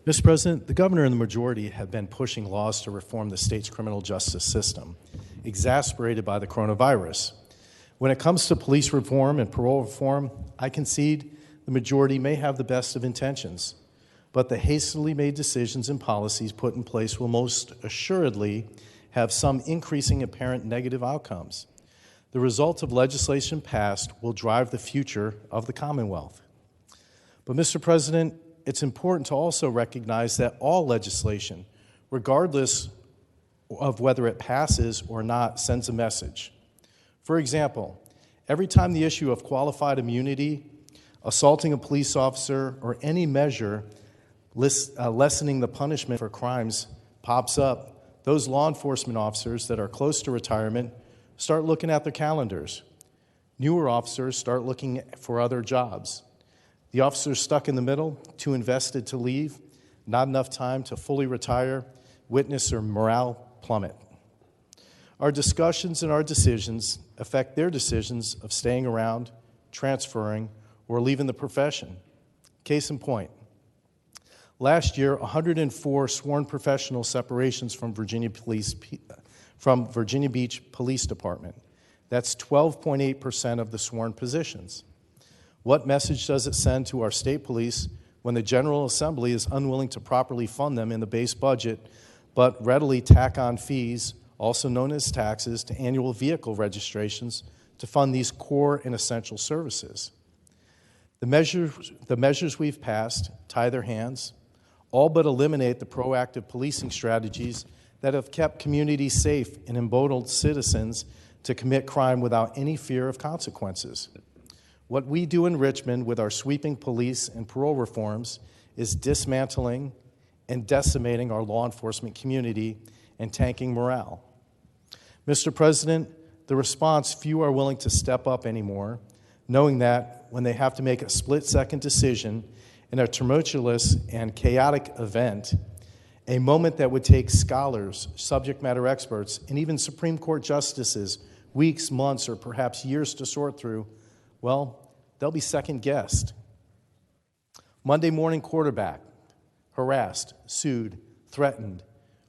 Mr. President, the governor and the majority have been pushing laws to reform the state's criminal justice system, exacerbated by the coronavirus. When it comes to police reform and parole reform, I concede the majority may have the best of intentions, but the hastily made decisions and policies put in place will most assuredly have some increasing apparent negative outcomes. The result of legislation passed will drive the future of the Commonwealth. But, Mr. President, it's important to also recognize that all legislation, regardless of whether it passes or not, sends a message. For example, every time the issue of qualified immunity, assaulting a police officer, or any measure lessening the punishment for crimes pops up, those law enforcement officers that are close to retirement start looking at their calendars. Newer officers start looking for other jobs. The officers stuck in the middle, too invested to leave, not enough time to fully retire, witness their morale plummet. Our discussions and our decisions affect their decisions of staying around, transferring, or leaving the profession. Case in point, last year, 104 sworn professional separations from Virginia Beach Police Department. That's 12.8% of the sworn positions. What message does it send to our state police when the General Assembly is unwilling to properly fund them in the base budget, but readily tack on fees, also known as taxes, to annual vehicle registrations to fund these core and essential services? The measures we've passed tie their hands, all but eliminate the proactive policing strategies that have kept communities safe and emboldened citizens to commit crime without any fear of consequences. What we do in Richmond with our sweeping police and parole reforms is dismantling and decimating our law enforcement community and tanking morale. Mr. President, the response, few are willing to step up anymore, knowing that when they have to make a split-second decision in a tumultuous and chaotic event, a moment that would take scholars, subject matter experts, and even Supreme Court justices weeks, months, or perhaps years to sort through, well, they'll be second-guessed. Monday morning quarterback, harassed, sued, threatened,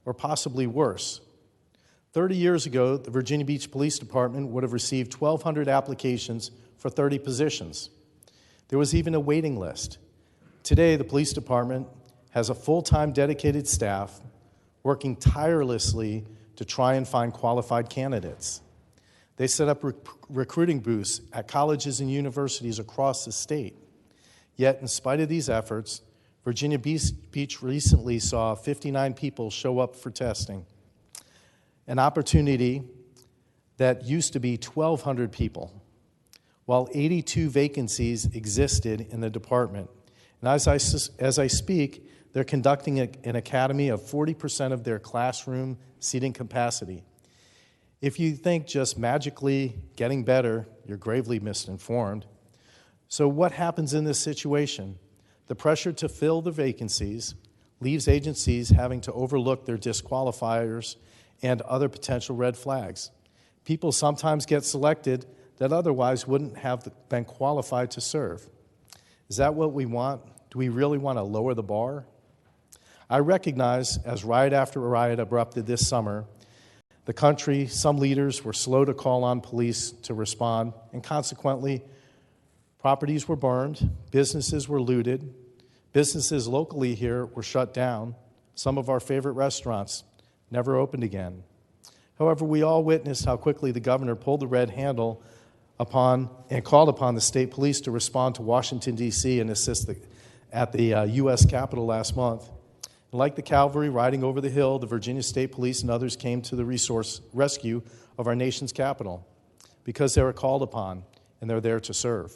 or possibly worse. 30 years ago, the Virginia Beach Police Department would have received 1,200 applications for 30 positions. There was even a waiting list. Today, the police department has a full-time dedicated staff working tirelessly to try and find qualified candidates. They set up recruiting booths at colleges and universities across the state. Yet, in spite of these efforts, Virginia Beach recently saw 59 people show up for testing, an opportunity that used to be 1,200 people, while 82 vacancies existed in the department. And as I speak, they're conducting an academy of 40% of their classroom seating capacity. If you think just magically getting better, you're gravely misinformed. So what happens in this situation? The pressure to fill the vacancies leaves agencies having to overlook their disqualifiers and other potential red flags. People sometimes get selected that otherwise wouldn't have been qualified to serve. Is that what we want? Do we really want to lower the bar? I recognize, as riot after riot erupted this summer, the country, some leaders were slow to call on police to respond, and consequently, properties were burned, businesses were looted, businesses locally here were shut down, some of our favorite restaurants never opened again. However, we all witnessed how quickly the governor pulled the red handle upon and called upon the state police to respond to Washington, D.C. and assist at the U.S. Capitol last month. And like the cavalry riding over the hill, the Virginia State Police and others came to the rescue of our nation's capital because they were called upon and they're there to serve.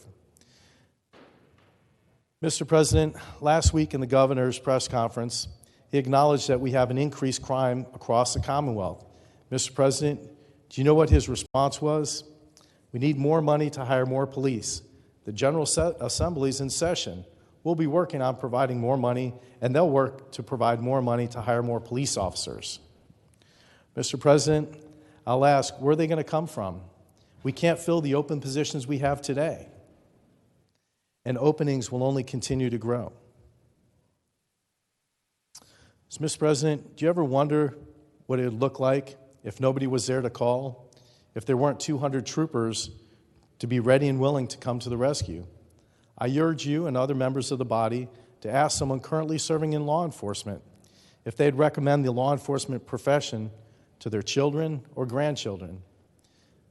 Mr. President, last week in the governor's press conference, he acknowledged that we have an increased crime across the Commonwealth. Mr. President, do you know what his response was? We need more money to hire more police. The General Assembly is in session. We'll be working on providing more money, and they'll work to provide more money to hire more police officers. Mr. President, I'll ask, where are they going to come from? We can't fill the open positions we have today, and openings will only continue to grow. So, Mr. President, do you ever wonder what it would look like if nobody was there to call, if there weren't 200 troopers to be ready and willing to come to the rescue? I urge you and other members of the body to ask someone currently serving in law enforcement if they'd recommend the law enforcement profession to their children or grandchildren.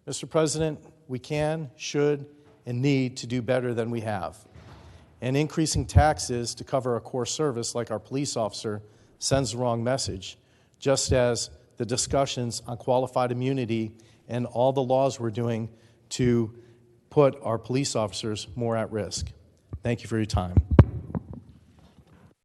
Mr. President, we can, should, and need to do better than we have. And increasing taxes to cover a core service like our police officer sends the wrong message, just as the discussions on qualified immunity and all the laws we're doing to put our police officers more at risk. Thank you for your time.